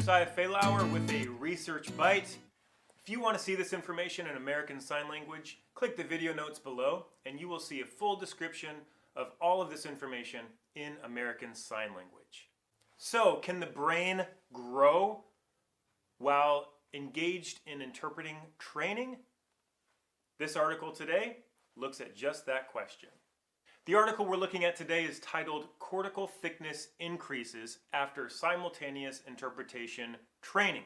Josiah Faylauer with a Research Bite. If you want to see this information in American Sign Language, click the video notes below and you will see a full description of all of this information in American Sign Language. So, can the brain grow while engaged in interpreting training? This article today looks at just that question. The article we're looking at today is titled Cortical Thickness Increases After Simultaneous Interpretation Training.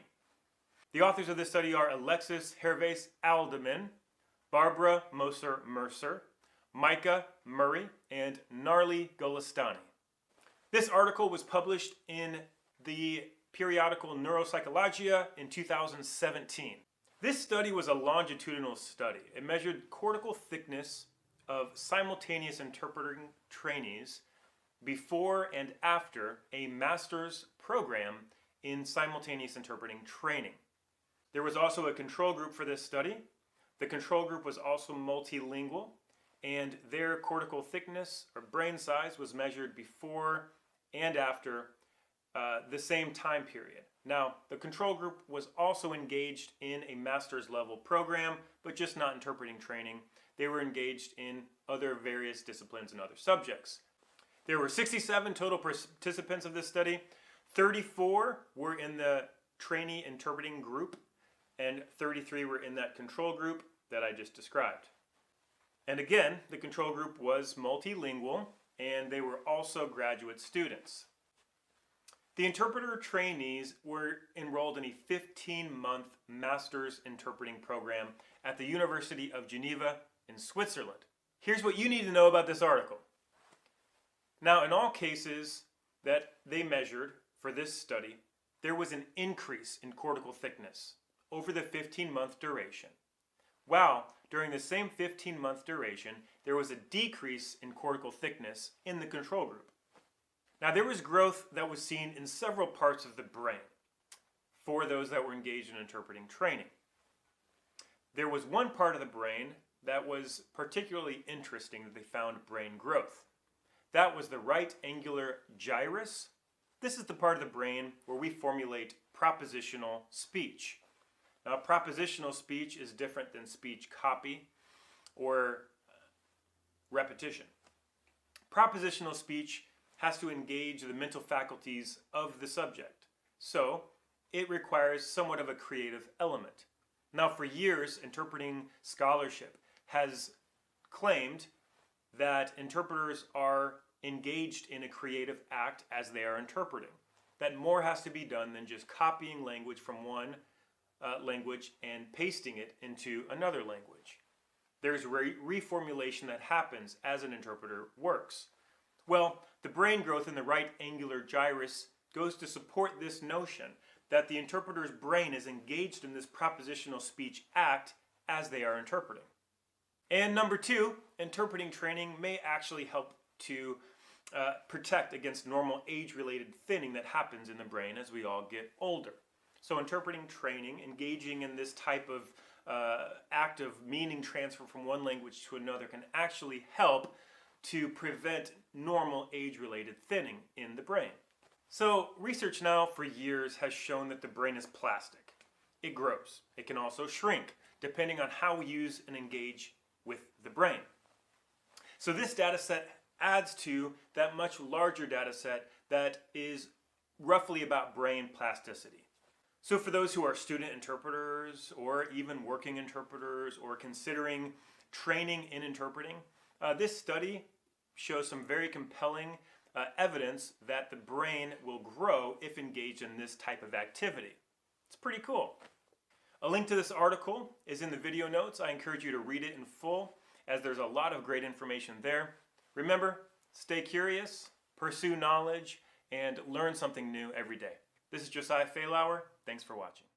The authors of this study are Alexis Hervés Aldeman, Barbara Moser-Mercer, Micah Murray, and Narli Golestani. This article was published in the periodical Neuropsychologia in 2017. This study was a longitudinal study. It measured cortical thickness of simultaneous interpreting trainees before and after a master's program in simultaneous interpreting training. There was also a control group for this study. The control group was also multilingual, and their cortical thickness or brain size was measured before and after the same time period. Now, the control group was also engaged in a master's level program, but just not interpreting training. They were engaged in other various disciplines and other subjects. There were 67 total participants of this study. 34 were in the trainee interpreting group, and 33 were in that control group that I just described. And again, the control group was multilingual, and they were also graduate students. The interpreter trainees were enrolled in a 15-month master's interpreting program at the University of Geneva in Switzerland. Here's what you need to know about this article. Now, in all cases that they measured for this study, there was an increase in cortical thickness over the 15-month duration, while during the same 15-month duration, there was a decrease in cortical thickness in the control group. Now, there was growth that was seen in several parts of the brain for those that were engaged in interpreting training. There was one part of the brain that was particularly interesting that they found brain growth. That was the right angular gyrus. This is the part of the brain where we formulate propositional speech. Now, propositional speech is different than speech copy or repetition. Propositional speech has to engage the mental faculties of the subject. So, it requires somewhat of a creative element. Now, for years, interpreting scholarship has claimed that interpreters are engaged in a creative act as they are interpreting. That more has to be done than just copying language from one language and pasting it into another language. There's reformulation that happens as an interpreter works. Well, the brain growth in the right angular gyrus goes to support this notion that the interpreter's brain is engaged in this propositional speech act as they are interpreting. And number two, interpreting training may actually help to protect against normal age-related thinning that happens in the brain as we all get older. So interpreting training, engaging in this type of act of meaning transfer from one language to another can actually help to prevent normal age-related thinning in the brain. So research now for years has shown that the brain is plastic. It grows. It can also shrink depending on how we use and engage with the brain. So this data set adds to that much larger data set that is roughly about brain plasticity. So for those who are student interpreters or even working interpreters or considering training in interpreting, this study shows some very compelling evidence that the brain will grow if engaged in this type of activity. It's pretty cool. A link to this article is in the video notes. I encourage you to read it in full as there's a lot of great information there. Remember, stay curious, pursue knowledge, and learn something new every day. This is Josiah Faylauer. Thanks for watching.